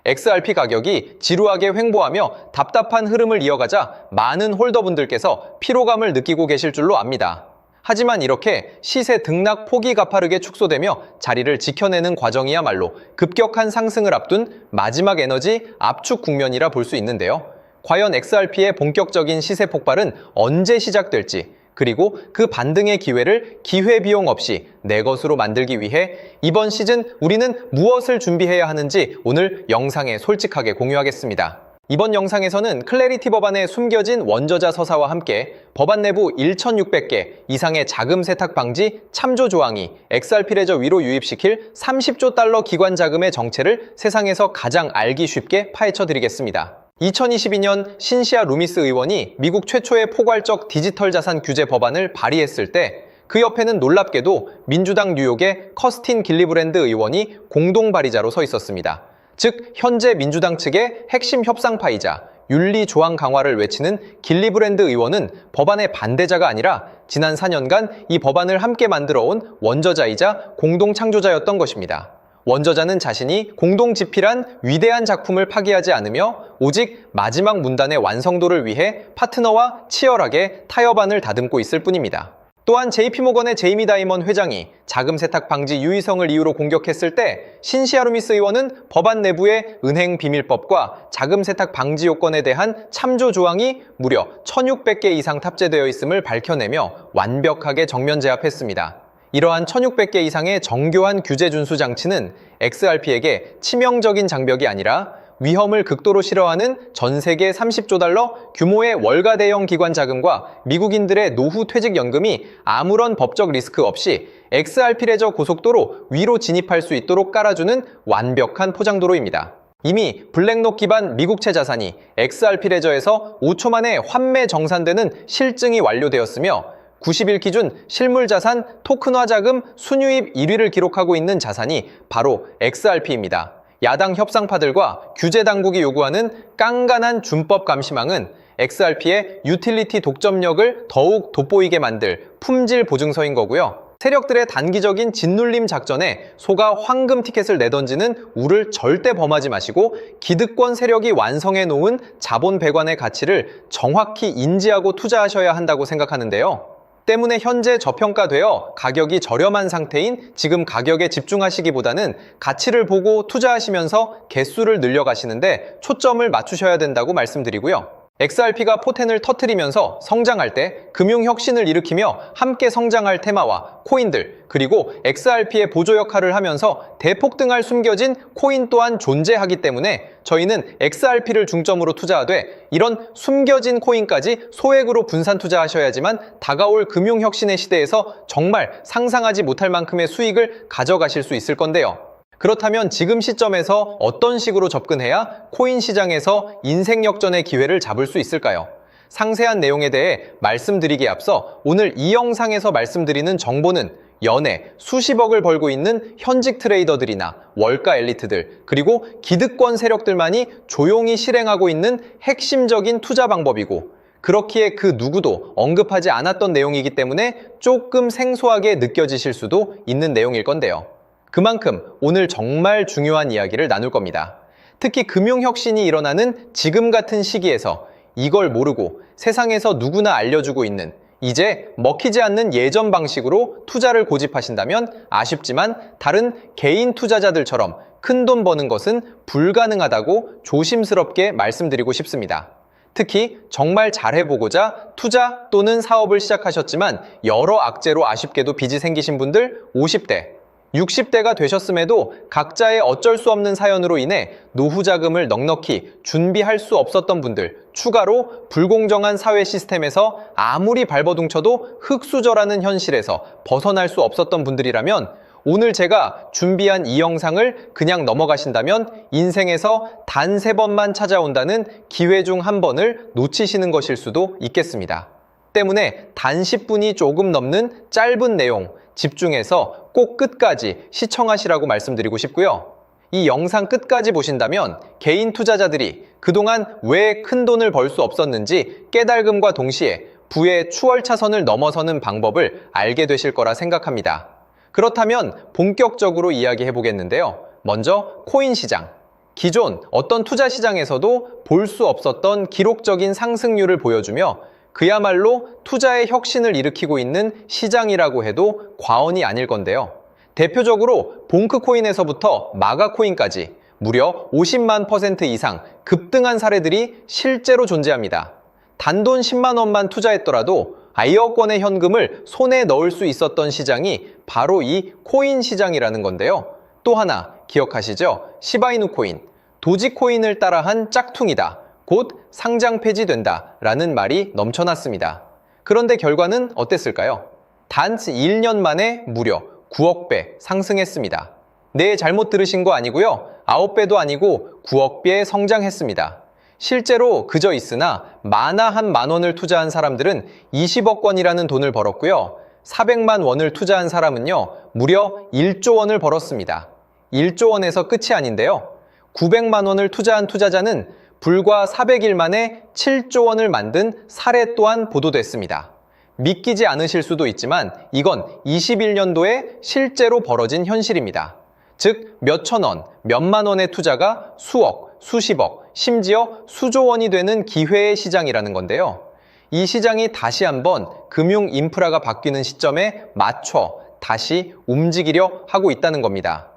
XRP 가격이 지루하게 횡보하며 답답한 흐름을 이어가자 많은 홀더분들께서 피로감을 느끼고 계실 줄로 압니다. 하지만 이렇게 시세 등락 폭이 가파르게 축소되며 자리를 지켜내는 과정이야말로 급격한 상승을 앞둔 마지막 에너지 압축 국면이라 볼 수 있는데요. 과연 XRP의 본격적인 시세 폭발은 언제 시작될지, 그리고 그 반등의 기회를 기회비용 없이 내 것으로 만들기 위해 이번 시즌 우리는 무엇을 준비해야 하는지 오늘 영상에 솔직하게 공유하겠습니다. 이번 영상에서는 클래리티 법안에 숨겨진 원저자 서사와 함께 법안 내부 1,600개 이상의 자금 세탁 방지 참조 조항이 XRP 레저 위로 유입시킬 30조 달러 기관 자금의 정체를 세상에서 가장 알기 쉽게 파헤쳐 드리겠습니다. 2022년 신시아 루미스 의원이 미국 최초의 포괄적 디지털 자산 규제 법안을 발의했을 때 그 옆에는 놀랍게도 민주당 뉴욕의 커스틴 길리브랜드 의원이 공동 발의자로 서 있었습니다. 즉 현재 민주당 측의 핵심 협상파이자 윤리 조항 강화를 외치는 길리브랜드 의원은 법안의 반대자가 아니라 지난 4년간 이 법안을 함께 만들어온 원저자이자 공동 창조자였던 것입니다. 원저자는 자신이 공동 집필한 위대한 작품을 파기하지 않으며 오직 마지막 문단의 완성도를 위해 파트너와 치열하게 타협안을 다듬고 있을 뿐입니다. 또한 JP모건의 제이미 다이먼 회장이 자금 세탁 방지 유의성을 이유로 공격했을 때 신시아 루미스 의원은 법안 내부의 은행 비밀법과 자금 세탁 방지 요건에 대한 참조 조항이 무려 1,600개 이상 탑재되어 있음을 밝혀내며 완벽하게 정면 제압했습니다. 이러한 1,600개 이상의 정교한 규제 준수 장치는 XRP에게 치명적인 장벽이 아니라 위험을 극도로 싫어하는 전 세계 30조 달러 규모의 월가 대형 기관 자금과 미국인들의 노후 퇴직연금이 아무런 법적 리스크 없이 XRP 레저 고속도로 위로 진입할 수 있도록 깔아주는 완벽한 포장도로입니다. 이미 블랙록 기반 미국채 자산이 XRP 레저에서 5초 만에 환매 정산되는 실증이 완료되었으며 90일 기준 실물자산 토큰화 자금 순유입 1위를 기록하고 있는 자산이 바로 XRP입니다. 야당 협상파들과 규제 당국이 요구하는 깐깐한 준법 감시망은 XRP의 유틸리티 독점력을 더욱 돋보이게 만들 품질 보증서인 거고요. 세력들의 단기적인 짓눌림 작전에 속아 황금 티켓을 내던지는 우를 절대 범하지 마시고 기득권 세력이 완성해 놓은 자본 배관의 가치를 정확히 인지하고 투자하셔야 한다고 생각하는데요. 때문에 현재 저평가되어 가격이 저렴한 상태인 지금 가격에 집중하시기보다는 가치를 보고 투자하시면서 개수를 늘려가시는데 초점을 맞추셔야 된다고 말씀드리고요. XRP가 포텐을 터뜨리면서 성장할 때 금융혁신을 일으키며 함께 성장할 테마와 코인들, 그리고 XRP의 보조 역할을 하면서 대폭등할 숨겨진 코인 또한 존재하기 때문에 저희는 XRP를 중점으로 투자하되 이런 숨겨진 코인까지 소액으로 분산 투자하셔야지만 다가올 금융혁신의 시대에서 정말 상상하지 못할 만큼의 수익을 가져가실 수 있을 건데요. 그렇다면 지금 시점에서 어떤 식으로 접근해야 코인 시장에서 인생 역전의 기회를 잡을 수 있을까요? 상세한 내용에 대해 말씀드리기에 앞서 오늘 이 영상에서 말씀드리는 정보는 연에 수십억을 벌고 있는 현직 트레이더들이나 월가 엘리트들, 그리고 기득권 세력들만이 조용히 실행하고 있는 핵심적인 투자 방법이고 그렇기에 그 누구도 언급하지 않았던 내용이기 때문에 조금 생소하게 느껴지실 수도 있는 내용일 건데요. 그만큼 오늘 정말 중요한 이야기를 나눌 겁니다. 특히 금융혁신이 일어나는 지금 같은 시기에서 이걸 모르고 세상에서 누구나 알려주고 있는 이제 먹히지 않는 예전 방식으로 투자를 고집하신다면 아쉽지만 다른 개인 투자자들처럼 큰돈 버는 것은 불가능하다고 조심스럽게 말씀드리고 싶습니다. 특히 정말 잘해보고자 투자 또는 사업을 시작하셨지만 여러 악재로 아쉽게도 빚이 생기신 분들 50대, 60대가 되셨음에도 각자의 어쩔 수 없는 사연으로 인해 노후 자금을 넉넉히 준비할 수 없었던 분들, 추가로 불공정한 사회 시스템에서 아무리 발버둥쳐도 흙수저라는 현실에서 벗어날 수 없었던 분들이라면 오늘 제가 준비한 이 영상을 그냥 넘어가신다면 인생에서 단 3번만 찾아온다는 기회 중 한 번을 놓치시는 것일 수도 있겠습니다. 때문에 단 10분이 조금 넘는 짧은 내용 집중해서 꼭 끝까지 시청하시라고 말씀드리고 싶고요. 이 영상 끝까지 보신다면 개인 투자자들이 그동안 왜 큰 돈을 벌 수 없었는지 깨달음과 동시에 부의 추월차선을 넘어서는 방법을 알게 되실 거라 생각합니다. 그렇다면 본격적으로 이야기해 보겠는데요. 먼저 코인 시장. 기존 어떤 투자 시장에서도 볼 수 없었던 기록적인 상승률을 보여주며 그야말로 투자의 혁신을 일으키고 있는 시장이라고 해도 과언이 아닐 건데요. 대표적으로 봉크코인에서부터 마가코인까지 무려 50만 % 이상 급등한 사례들이 실제로 존재합니다. 단돈 10만 원만 투자했더라도 1억 원의 현금을 손에 넣을 수 있었던 시장이 바로 이 코인 시장이라는 건데요. 또 하나 기억하시죠? 시바이누 코인, 도지코인을 따라한 짝퉁이다. 곧 상장 폐지된다. 라는 말이 넘쳐났습니다. 그런데 결과는 어땠을까요? 단 1년 만에 무려 9억 배 상승했습니다. 네, 잘못 들으신 거 아니고요. 9배도 아니고 9억 배 성장했습니다. 실제로 그저 있으나 만화 한 만 원을 투자한 사람들은 20억 원이라는 돈을 벌었고요. 400만 원을 투자한 사람은요, 무려 1조 원을 벌었습니다. 1조 원에서 끝이 아닌데요. 900만 원을 투자한 투자자는 불과 400일 만에 7조 원을 만든 사례 또한 보도됐습니다. 믿기지 않으실 수도 있지만 이건 21년도에 실제로 벌어진 현실입니다. 즉, 몇천 원, 몇만 원의 투자가 수억, 수십억, 심지어 수조 원이 되는 기회의 시장이라는 건데요. 이 시장이 다시 한번 금융 인프라가 바뀌는 시점에 맞춰 다시 움직이려 하고 있다는 겁니다.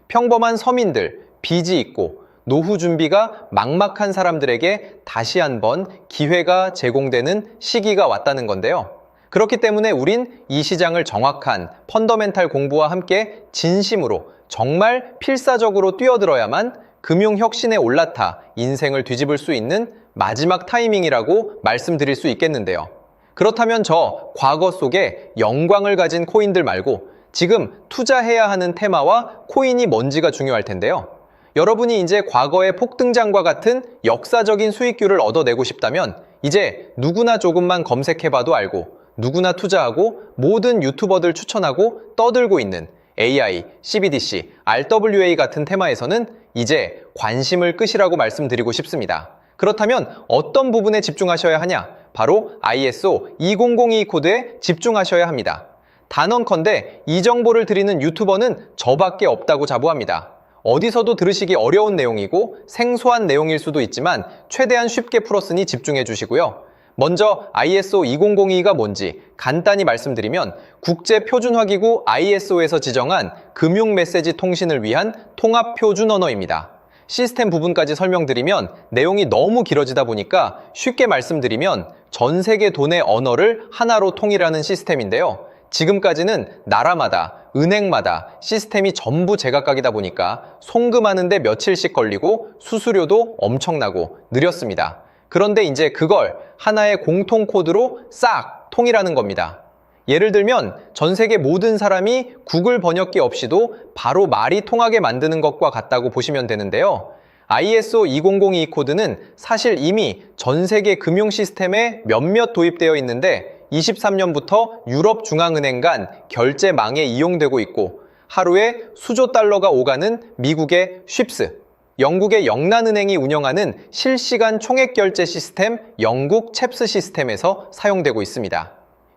평범한 서민들, 빚이 있고 노후 준비가 막막한 사람들에게 다시 한번 기회가 제공되는 시기가 왔다는 건데요. 그렇기 때문에 우린 이 시장을 정확한 펀더멘탈 공부와 함께 진심으로 정말 필사적으로 뛰어들어야만 금융혁신에 올라타 인생을 뒤집을 수 있는 마지막 타이밍이라고 말씀드릴 수 있겠는데요. 그렇다면 저 과거 속에 영광을 가진 코인들 말고 지금 투자해야 하는 테마와 코인이 뭔지가 중요할 텐데요. 여러분이 이제 과거의 폭등장과 같은 역사적인 수익률을 얻어내고 싶다면 이제 누구나 조금만 검색해봐도 알고 누구나 투자하고 모든 유튜버들 추천하고 떠들고 있는 AI, CBDC, RWA 같은 테마에서는 이제 관심을 끄시라고 말씀드리고 싶습니다. 그렇다면 어떤 부분에 집중하셔야 하냐? 바로 ISO 2002 코드에 집중하셔야 합니다. 단언컨대 이 정보를 드리는 유튜버는 저밖에 없다고 자부합니다. 어디서도 들으시기 어려운 내용이고 생소한 내용일 수도 있지만 최대한 쉽게 풀었으니 집중해 주시고요. 먼저 ISO 2002가 뭔지 간단히 말씀드리면 국제표준화기구 ISO에서 지정한 금융메시지 통신을 위한 통합표준 언어입니다. 시스템 부분까지 설명드리면 내용이 너무 길어지다 보니까 쉽게 말씀드리면 전 세계 돈의 언어를 하나로 통일하는 시스템인데요. 지금까지는 나라마다, 은행마다 시스템이 전부 제각각이다 보니까 송금하는데 며칠씩 걸리고 수수료도 엄청나고 느렸습니다. 그런데 이제 그걸 하나의 공통 코드로 싹 통일하는 겁니다. 예를 들면 전 세계 모든 사람이 구글 번역기 없이도 바로 말이 통하게 만드는 것과 같다고 보시면 되는데요. ISO 2002 코드는 사실 이미 전 세계 금융 시스템에 몇몇 도입되어 있는데 23년부터 유럽중앙은행 간 결제망에 이용되고 있고 하루에 수조 달러가 오가는 미국의 쉽스, 영국의 영란은행이 운영하는 실시간 총액결제 시스템 영국 챕스 시스템에서 사용되고 있습니다.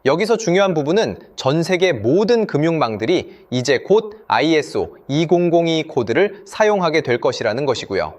여기서 중요한 부분은 전 세계 모든 금융망들이 이제 곧 ISO 2002 코드를 사용하게 될 것이라는 것이고요.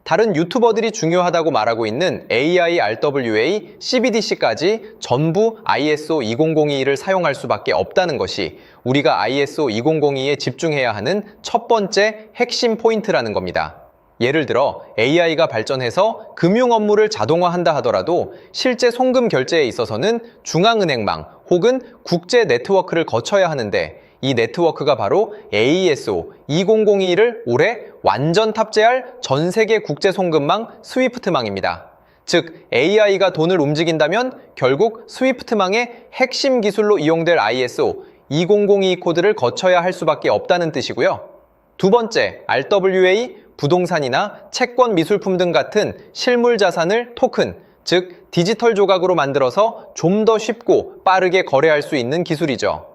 다른 유튜버들이 중요하다고 말하고 있는 AI, RWA, CBDC까지 전부 ISO 2002를 사용할 수밖에 없다는 것이 우리가 ISO 2002에 집중해야 하는 첫 번째 핵심 포인트라는 겁니다. 예를 들어 AI가 발전해서 금융 업무를 자동화한다 하더라도 실제 송금 결제에 있어서는 중앙은행망 혹은 국제 네트워크를 거쳐야 하는데 이 네트워크가 바로 AESO 2002를 올해 완전 탑재할 전 세계 국제 송금망 스위프트망입니다. 즉 AI가 돈을 움직인다면 결국 스위프트망의 핵심 기술로 이용될 ISO 2002 코드를 거쳐야 할 수밖에 없다는 뜻이고요. 두 번째, RWA, 부동산이나 채권 미술품 등 같은 실물 자산을 토큰, 즉 디지털 조각으로 만들어서 좀 더 쉽고 빠르게 거래할 수 있는 기술이죠.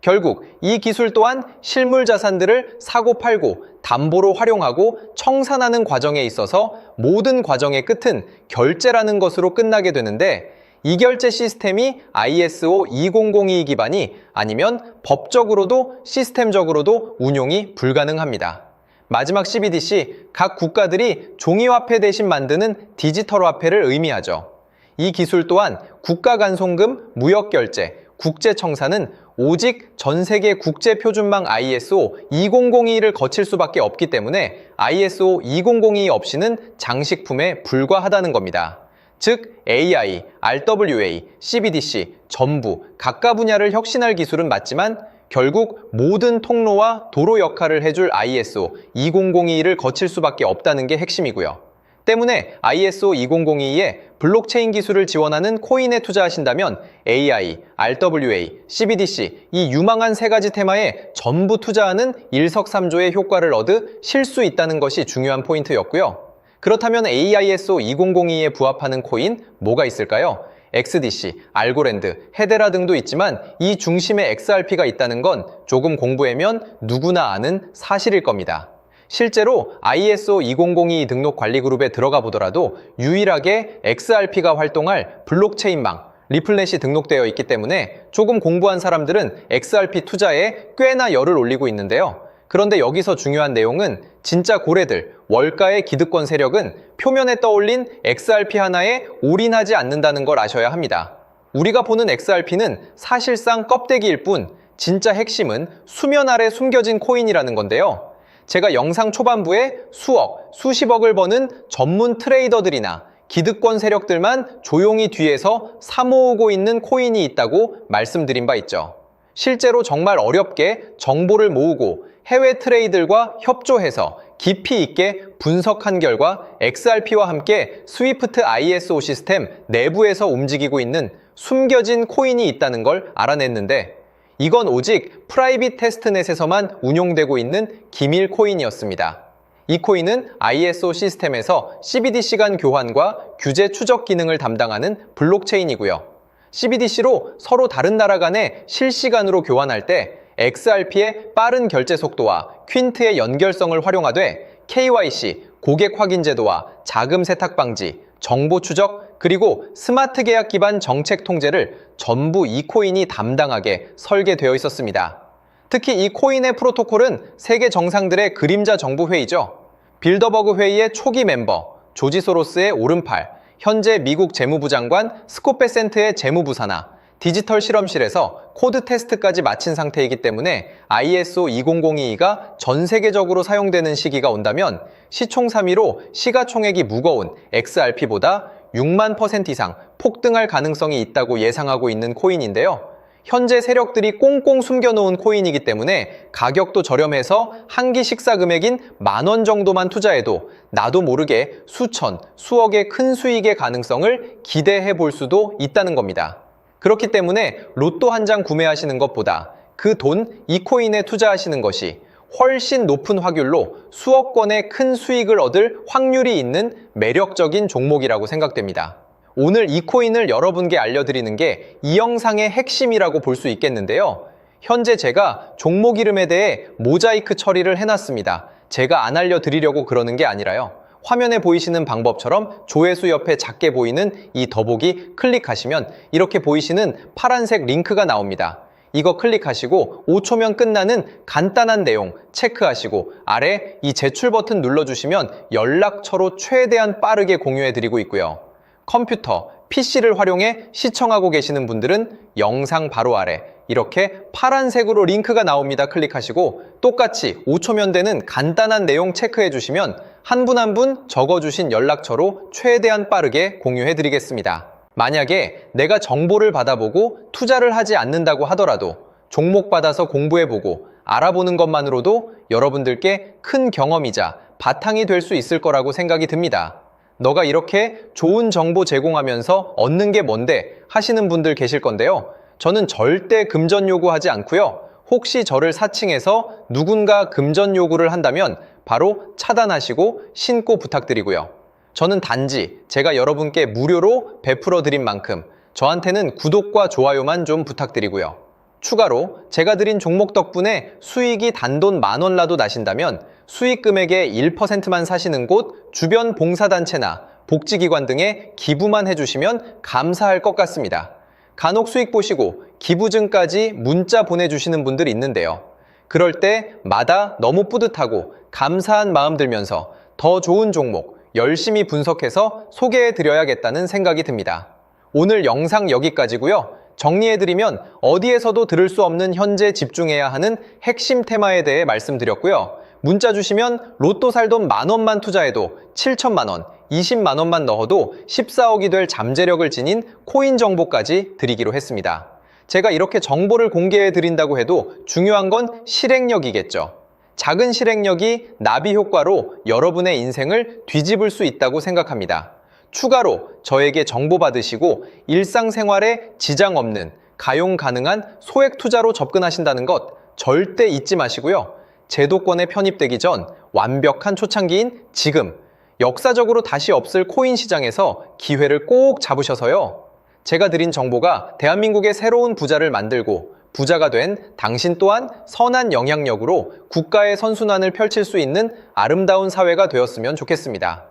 결국 이 기술 또한 실물 자산들을 사고 팔고 담보로 활용하고 청산하는 과정에 있어서 모든 과정의 끝은 결제라는 것으로 끝나게 되는데 이 결제 시스템이 ISO 2002 기반이 아니면 법적으로도 시스템적으로도 운용이 불가능합니다. 마지막 CBDC, 각 국가들이 종이화폐 대신 만드는 디지털 화폐를 의미하죠. 이 기술 또한 국가간송금, 무역결제, 국제청산은 오직 전 세계 국제표준망 ISO 2002를 거칠 수밖에 없기 때문에 ISO 2002 없이는 장식품에 불과하다는 겁니다. 즉 AI, RWA, CBDC 전부 각각 분야를 혁신할 기술은 맞지만 결국 모든 통로와 도로 역할을 해줄 ISO 2002를 거칠 수밖에 없다는 게 핵심이고요. 때문에 ISO 2002에 블록체인 기술을 지원하는 코인에 투자하신다면 AI, RWA, CBDC 이 유망한 세 가지 테마에 전부 투자하는 일석삼조의 효과를 얻으실 수 있다는 것이 중요한 포인트였고요. 그렇다면 AISO 2002에 부합하는 코인 뭐가 있을까요? XDC, 알고랜드, 헤데라 등도 있지만 이 중심에 XRP가 있다는 건 조금 공부하면 누구나 아는 사실일 겁니다. 실제로 ISO 2002 등록 관리 그룹에 들어가 보더라도 유일하게 XRP가 활동할 블록체인망, 리플넷이 등록되어 있기 때문에 조금 공부한 사람들은 XRP 투자에 꽤나 열을 올리고 있는데요. 그런데 여기서 중요한 내용은 진짜 고래들, 월가의 기득권 세력은 표면에 떠올린 XRP 하나에 올인하지 않는다는 걸 아셔야 합니다. 우리가 보는 XRP는 사실상 껍데기일 뿐 진짜 핵심은 수면 아래 숨겨진 코인이라는 건데요. 제가 영상 초반부에 수억, 수십억을 버는 전문 트레이더들이나 기득권 세력들만 조용히 뒤에서 사모으고 있는 코인이 있다고 말씀드린 바 있죠. 실제로 정말 어렵게 정보를 모으고 해외 트레이들과 협조해서 깊이 있게 분석한 결과 XRP와 함께 스위프트 ISO 시스템 내부에서 움직이고 있는 숨겨진 코인이 있다는 걸 알아냈는데 이건 오직 프라이빗 테스트넷에서만 운용되고 있는 기밀 코인이었습니다. 이 코인은 ISO 시스템에서 CBDC 간 교환과 규제 추적 기능을 담당하는 블록체인이고요. CBDC로 서로 다른 나라 간에 실시간으로 교환할 때 XRP의 빠른 결제 속도와 퀸트의 연결성을 활용하되 KYC, 고객 확인 제도와 자금 세탁 방지, 정보 추적, 그리고 스마트 계약 기반 정책 통제를 전부 이 코인이 담당하게 설계되어 있었습니다. 특히 이 코인의 프로토콜은 세계 정상들의 그림자 정부 회의죠. 빌더버그 회의의 초기 멤버, 조지 소로스의 오른팔, 현재 미국 재무부 장관 스콧 베센트의 재무부 산하, 디지털 실험실에서 코드 테스트까지 마친 상태이기 때문에 ISO 2002가 전 세계적으로 사용되는 시기가 온다면 시총삼위로 시가총액이 무거운 XRP보다 6만 % 이상 폭등할 가능성이 있다고 예상하고 있는 코인인데요. 현재 세력들이 꽁꽁 숨겨놓은 코인이기 때문에 가격도 저렴해서 한 끼 식사 금액인 10,000원 정도만 투자해도 나도 모르게 수천, 수억의 큰 수익의 가능성을 기대해 볼 수도 있다는 겁니다. 그렇기 때문에 로또 한 장 구매하시는 것보다 그 돈, 이 코인에 투자하시는 것이 훨씬 높은 확률로 수억 건의 큰 수익을 얻을 확률이 있는 매력적인 종목이라고 생각됩니다. 오늘 이 코인을 여러분께 알려드리는 게 이 영상의 핵심이라고 볼 수 있겠는데요. 현재 제가 종목 이름에 대해 모자이크 처리를 해놨습니다. 제가 안 알려드리려고 그러는 게 아니라요. 화면에 보이시는 방법처럼 조회수 옆에 작게 보이는 이 더보기 클릭하시면 이렇게 보이시는 파란색 링크가 나옵니다. 이거 클릭하시고 5초면 끝나는 간단한 내용 체크하시고 아래 이 제출 버튼 눌러주시면 연락처로 최대한 빠르게 공유해드리고 있고요. 컴퓨터, PC를 활용해 시청하고 계시는 분들은 영상 바로 아래 이렇게 파란색으로 링크가 나옵니다. 클릭하시고 똑같이 5초면 되는 간단한 내용 체크해 주시면 한 분 한 분 적어주신 연락처로 최대한 빠르게 공유해 드리겠습니다. 만약에 내가 정보를 받아보고 투자를 하지 않는다고 하더라도 종목 받아서 공부해보고 알아보는 것만으로도 여러분들께 큰 경험이자 바탕이 될 수 있을 거라고 생각이 듭니다. 너가 이렇게 좋은 정보 제공하면서 얻는 게 뭔데 하시는 분들 계실 건데요. 저는 절대 금전 요구하지 않고요. 혹시 저를 사칭해서 누군가 금전 요구를 한다면 바로 차단하시고 신고 부탁드리고요. 저는 단지 제가 여러분께 무료로 베풀어 드린 만큼 저한테는 구독과 좋아요만 좀 부탁드리고요. 추가로 제가 드린 종목 덕분에 수익이 단돈 10,000원라도 나신다면 수익 금액의 1%만 사시는 곳 주변 봉사단체나 복지기관 등에 기부만 해주시면 감사할 것 같습니다. 간혹 수익 보시고 기부증까지 문자 보내주시는 분들 있는데요. 그럴 때마다 너무 뿌듯하고 감사한 마음 들면서 더 좋은 종목 열심히 분석해서 소개해드려야겠다는 생각이 듭니다. 오늘 영상 여기까지고요. 정리해드리면 어디에서도 들을 수 없는 현재 집중해야 하는 핵심 테마에 대해 말씀드렸고요. 문자 주시면 로또 살 돈 10,000원만 투자해도 7천만 원, 20만 원만 넣어도 14억이 될 잠재력을 지닌 코인 정보까지 드리기로 했습니다. 제가 이렇게 정보를 공개해 드린다고 해도 중요한 건 실행력이겠죠. 작은 실행력이 나비 효과로 여러분의 인생을 뒤집을 수 있다고 생각합니다. 추가로 저에게 정보 받으시고 일상생활에 지장 없는 가용 가능한 소액 투자로 접근하신다는 것 절대 잊지 마시고요. 제도권에 편입되기 전 완벽한 초창기인 지금 역사적으로 다시 없을 코인 시장에서 기회를 꼭 잡으셔서요. 제가 드린 정보가 대한민국의 새로운 부자를 만들고 부자가 된 당신 또한 선한 영향력으로 국가의 선순환을 펼칠 수 있는 아름다운 사회가 되었으면 좋겠습니다.